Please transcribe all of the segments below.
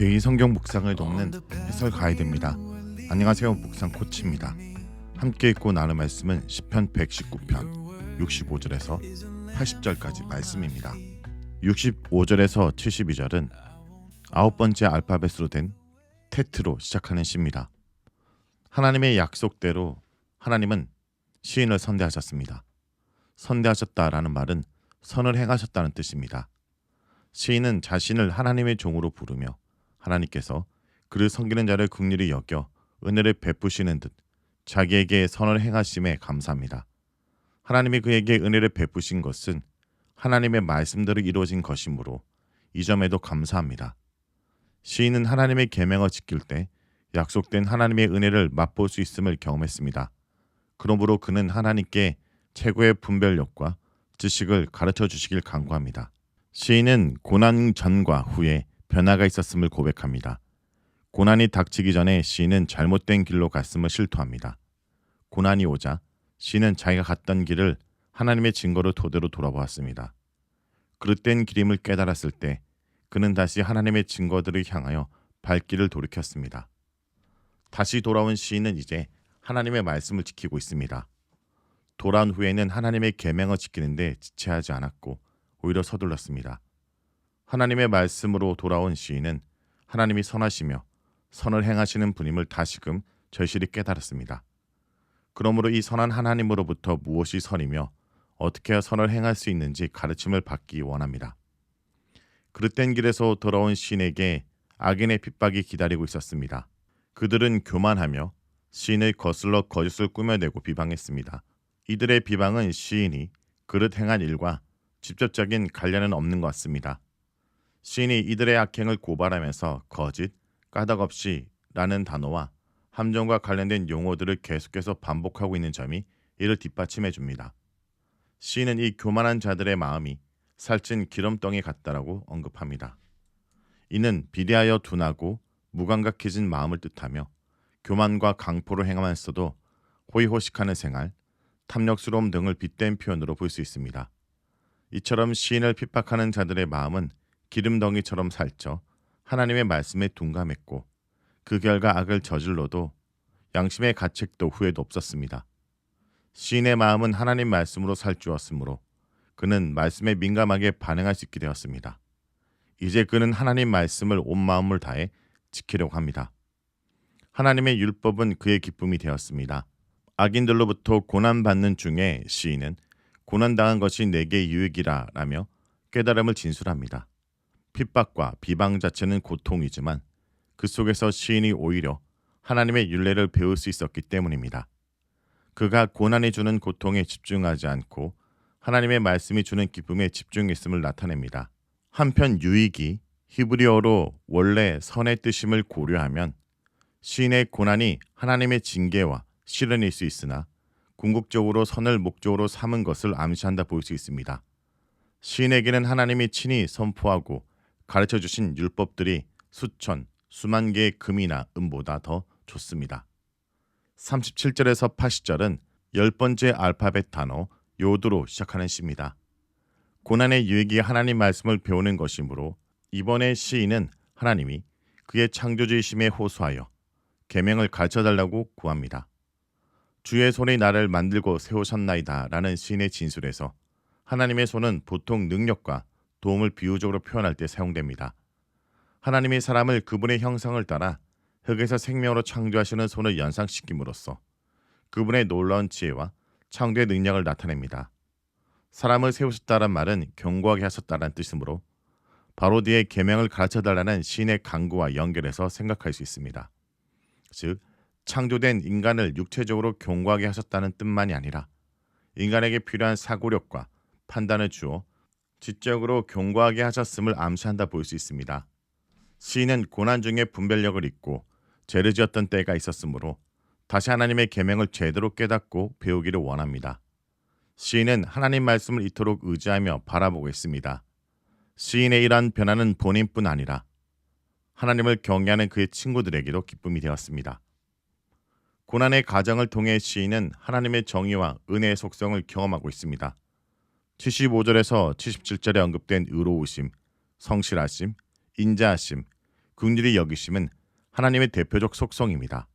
매일 성경 묵상을 돕는 해설 가이드입니다. 안녕하세요, 묵상 코치입니다. 함께 읽고 나눌 말씀은 시편 119편 65절에서 80절까지 말씀입니다. 65절에서 72절은 9번째 알파벳으로 된 테트로 시작하는 시입니다. 하나님의 약속대로 하나님은 시인을 선대하셨습니다. 선대하셨다라는 말은 선을 행하셨다는 뜻입니다. 시인은 자신을 하나님의 종으로 부르며 하나님께서 그를 섬기는 자를 긍휼히 여겨 은혜를 베푸시는 듯 자기에게 선을 행하심에 감사합니다. 하나님이 그에게 은혜를 베푸신 것은 하나님의 말씀대로 이루어진 것이므로 이 점에도 감사합니다. 시인은 하나님의 계명을 지킬 때 약속된 하나님의 은혜를 맛볼 수 있음을 경험했습니다. 그러므로 그는 하나님께 최고의 분별력과 지식을 가르쳐 주시길 간구합니다. 시인은 고난 전과 후에 변화가 있었음을 고백합니다. 고난이 닥치기 전에 시인은 잘못된 길로 갔음을 실토합니다. 고난이 오자 시인은 자기가 갔던 길을 하나님의 증거를 토대로 돌아보았습니다. 그릇된 길임을 깨달았을 때 그는 다시 하나님의 증거들을 향하여 발길을 돌이켰습니다. 다시 돌아온 시인은 이제 하나님의 말씀을 지키고 있습니다. 돌아온 후에는 하나님의 계명을 지키는데 지체하지 않았고 오히려 서둘렀습니다. 하나님의 말씀으로 돌아온 시인은 하나님이 선하시며 선을 행하시는 분임을 다시금 절실히 깨달았습니다. 그러므로 이 선한 하나님으로부터 무엇이 선이며 어떻게 해야 선을 행할 수 있는지 가르침을 받기 원합니다. 그릇된 길에서 돌아온 시인에게 악인의 핍박이 기다리고 있었습니다. 그들은 교만하며 시인을 거슬러 거짓을 꾸며내고 비방했습니다. 이들의 비방은 시인이 그릇 행한 일과 직접적인 관련은 없는 것 같습니다. 시인이 이들의 악행을 고발하면서 거짓, 까닭없이 라는 단어와 함정과 관련된 용어들을 계속해서 반복하고 있는 점이 이를 뒷받침해 줍니다. 시인은 이 교만한 자들의 마음이 살찐 기름덩이 같다라고 언급합니다. 이는 비대하여 둔하고 무감각해진 마음을 뜻하며 교만과 강포를 행하면서도 호의호식하는 생활, 탐욕스러움 등을 빗댄 표현으로 볼 수 있습니다. 이처럼 시인을 핍박하는 자들의 마음은 기름덩이처럼 살쪄 하나님의 말씀에 둔감했고 그 결과 악을 저질러도 양심의 가책도 후회도 없었습니다. 시인의 마음은 하나님 말씀으로 살찌웠으므로 그는 말씀에 민감하게 반응할 수 있게 되었습니다. 이제 그는 하나님 말씀을 온 마음을 다해 지키려고 합니다. 하나님의 율법은 그의 기쁨이 되었습니다. 악인들로부터 고난받는 중에 시인은 고난당한 것이 내게 유익이라 라며 깨달음을 진술합니다. 핍박과 비방 자체는 고통이지만 그 속에서 시인이 오히려 하나님의 율례를 배울 수 있었기 때문입니다. 그가 고난이 주는 고통에 집중하지 않고 하나님의 말씀이 주는 기쁨에 집중했음을 나타냅니다. 한편 유익이 히브리어로 원래 선의 뜻임을 고려하면 시인의 고난이 하나님의 징계와 시련일 수 있으나 궁극적으로 선을 목적으로 삼은 것을 암시한다 볼 수 있습니다. 시인에게는 하나님이 친히 선포하고 가르쳐 주신 율법들이 수천, 수만 개의 금이나 은보다 더 좋습니다. 37절에서 80절은 10번째 알파벳 단어 요드로 시작하는 시입니다. 고난의 유익이 하나님 말씀을 배우는 것이므로 이번에 시인은 하나님이 그의 창조주이심에 호소하여 계명을 가르쳐달라고 구합니다. 주의 손이 나를 만들고 세우셨나이다 라는 시인의 진술에서 하나님의 손은 보통 능력과 도움을 비유적으로 표현할 때 사용됩니다. 하나님이 사람을 그분의 형상을 따라 흙에서 생명으로 창조하시는 손을 연상시킴으로써 그분의 놀라운 지혜와 창조의 능력을 나타냅니다. 사람을 세우셨다란 말은 견고하게 하셨다는 뜻이므로 바로 뒤에 계명을 가르쳐달라는 시인의 간구와 연결해서 생각할 수 있습니다. 즉 창조된 인간을 육체적으로 견고하게 하셨다는 뜻만이 아니라 인간에게 필요한 사고력과 판단을 주어 지적으로 견고하게 하셨음을 암시한다 볼 수 있습니다. 시인은 고난 중에 분별력을 잃고 죄를 지었던 때가 있었으므로 다시 하나님의 계명을 제대로 깨닫고 배우기를 원합니다. 시인은 하나님 말씀을 이토록 의지하며 바라보고 있습니다. 시인의 이러한 변화는 본인뿐 아니라 하나님을 경외하는 그의 친구들에게도 기쁨이 되었습니다. 고난의 과정을 통해 시인은 하나님의 정의와 은혜의 속성을 경험하고 있습니다. 75절에서 77절에 언급된 의로우심, 성실하심, 인자하심, 긍휼히 여기심은 하나님의 대표적 속성입니다.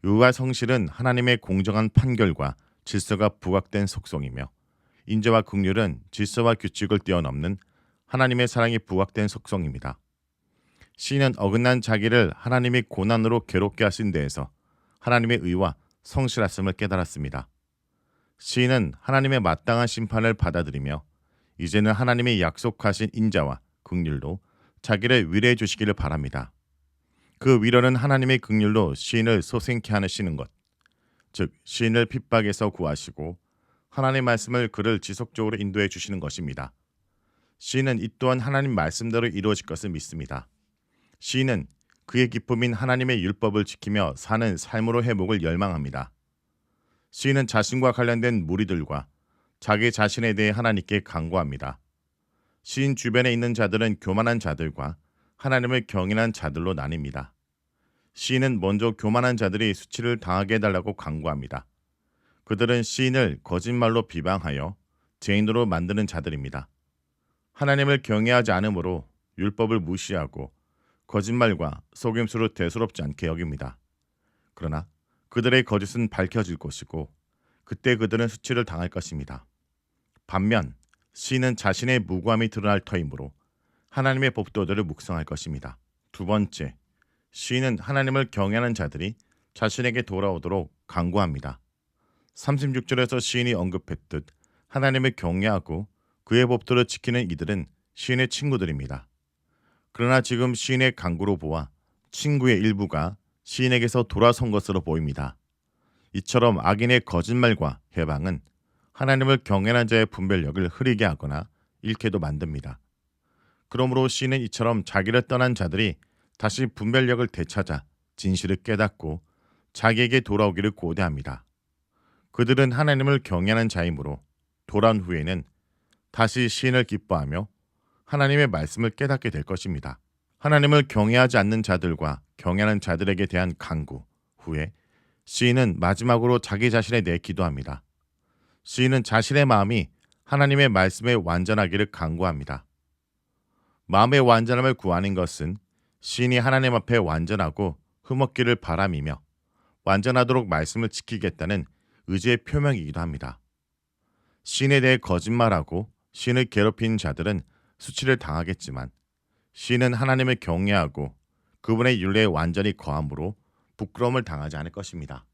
의와 성실은 하나님의 공정한 판결과 질서가 부각된 속성이며 인자와 긍휼은 질서와 규칙을 뛰어넘는 하나님의 사랑이 부각된 속성입니다. 시인은 어긋난 자기를 하나님이 고난으로 괴롭게 하신 데에서 하나님의 의와 성실하심을 깨달았습니다. 시인은 하나님의 마땅한 심판을 받아들이며 이제는 하나님이 약속하신 인자와 긍휼로 자기를 위로해 주시기를 바랍니다. 그 위로는 하나님의 긍휼로 시인을 소생케 하시는 것, 즉 시인을 핍박에서 구하시고 하나님의 말씀을 그를 지속적으로 인도해 주시는 것입니다. 시인은 이 또한 하나님 말씀대로 이루어질 것을 믿습니다. 시인은 그의 기쁨인 하나님의 율법을 지키며 사는 삶으로 회복을 열망합니다. 시인은 자신과 관련된 무리들과 자기 자신에 대해 하나님께 간구합니다. 시인 주변에 있는 자들은 교만한 자들과 하나님을 경외하는 자들로 나뉩니다. 시인은 먼저 교만한 자들이 수치를 당하게 해달라고 간구합니다. 그들은 시인을 거짓말로 비방하여 죄인으로 만드는 자들입니다. 하나님을 경외하지 않으므로 율법을 무시하고 거짓말과 속임수로 대수롭지 않게 여깁니다. 그러나 그들의 거짓은 밝혀질 것이고 그때 그들은 수치를 당할 것입니다. 반면 시인은 자신의 무고함이 드러날 터이므로 하나님의 법도들을 묵상할 것입니다. 두 번째, 시인은 하나님을 경외하는 자들이 자신에게 돌아오도록 간구합니다. 36절에서 시인이 언급했듯 하나님을 경외하고 그의 법도를 지키는 이들은 시인의 친구들입니다. 그러나 지금 시인의 간구로 보아 친구의 일부가 시인에게서 돌아선 것으로 보입니다. 이처럼 악인의 거짓말과 해방은 하나님을 경외하는 자의 분별력을 흐리게 하거나 잃게도 만듭니다. 그러므로 시인은 이처럼 자기를 떠난 자들이 다시 분별력을 되찾아 진실을 깨닫고 자기에게 돌아오기를 고대합니다. 그들은 하나님을 경외하는 자이므로 돌아온 후에는 다시 시인을 기뻐하며 하나님의 말씀을 깨닫게 될 것입니다. 하나님을 경외하지 않는 자들과 경외하는 자들에게 대한 간구 후에 시인은 마지막으로 자기 자신에 대해 기도합니다. 시인은 자신의 마음이 하나님의 말씀에 완전하기를 간구합니다. 마음의 완전함을 구하는 것은 시인이 하나님 앞에 완전하고 흠없기를 바람이며 완전하도록 말씀을 지키겠다는 의지의 표명이기도 합니다. 시인에 대해 거짓말하고 시인을 괴롭히는 자들은 수치를 당하겠지만 시인은 하나님을 경외하고 그분의 율례에 완전히 거함으로 부끄러움을 당하지 않을 것입니다.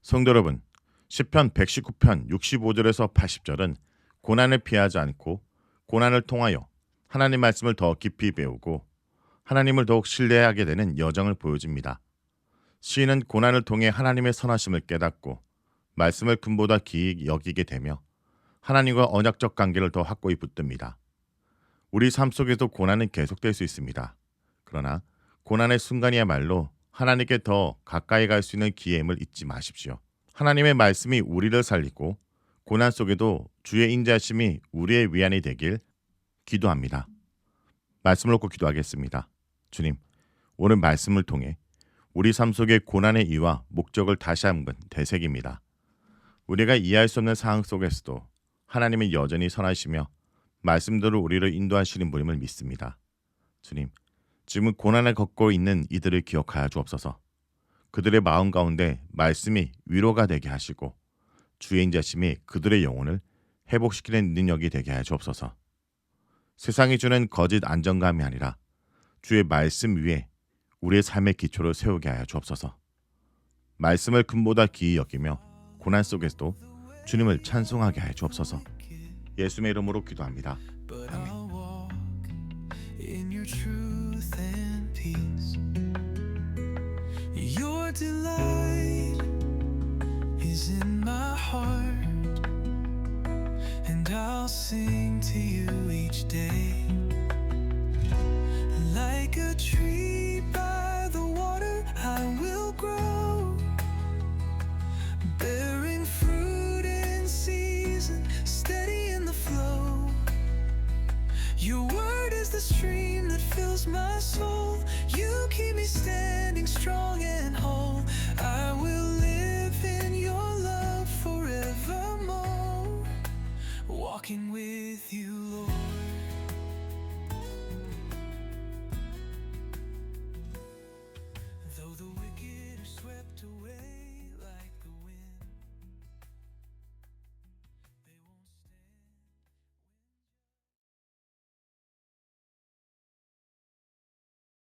성도 여러분, 시편 119편 65절에서 80절은 고난을 피하지 않고 고난을 통하여 하나님 말씀을 더 깊이 배우고 하나님을 더욱 신뢰하게 되는 여정을 보여줍니다. 시인은 고난을 통해 하나님의 선하심을 깨닫고 말씀을 금보다 귀히 여기게 되며 하나님과 언약적 관계를 더 확고히 붙듭니다. 우리 삶 속에서 고난은 계속될 수 있습니다. 그러나 고난의 순간이야말로 하나님께 더 가까이 갈 수 있는 기회임을 잊지 마십시오. 하나님의 말씀이 우리를 살리고 고난 속에도 주의 인자하심이 우리의 위안이 되길 기도합니다. 말씀을 놓고 기도하겠습니다. 주님, 오늘 말씀을 통해 우리 삶 속의 고난의 이유와 목적을 다시 한번 되새깁니다. 우리가 이해할 수 없는 상황 속에서도 하나님은 여전히 선하시며 말씀대로 우리를 인도하시는 분임을 믿습니다. 주님, 지금 고난을 겪고 있는 이들을 기억하여 주옵소서. 그들의 마음 가운데 말씀이 위로가 되게 하시고 주의 인자심이 그들의 영혼을 회복시키는 능력이 되게 하여 주옵소서. 세상이 주는 거짓 안정감이 아니라 주의 말씀 위에 우리의 삶의 기초를 세우게 하여 주옵소서. 말씀을 금보다 귀히 여기며 고난 속에서도 주님을 찬송하게 하여 주옵소서. 예수의 이름으로 기도합니다. 아멘. Your delight is in my heart, and I'll sing to you each day. Like a tree by the water, I will grow, bearing fruit in season, steady in the flow. Your word is the stream that fills my soul. You keep me standing strong and whole. I will live in your love forevermore, walking with you, Lord.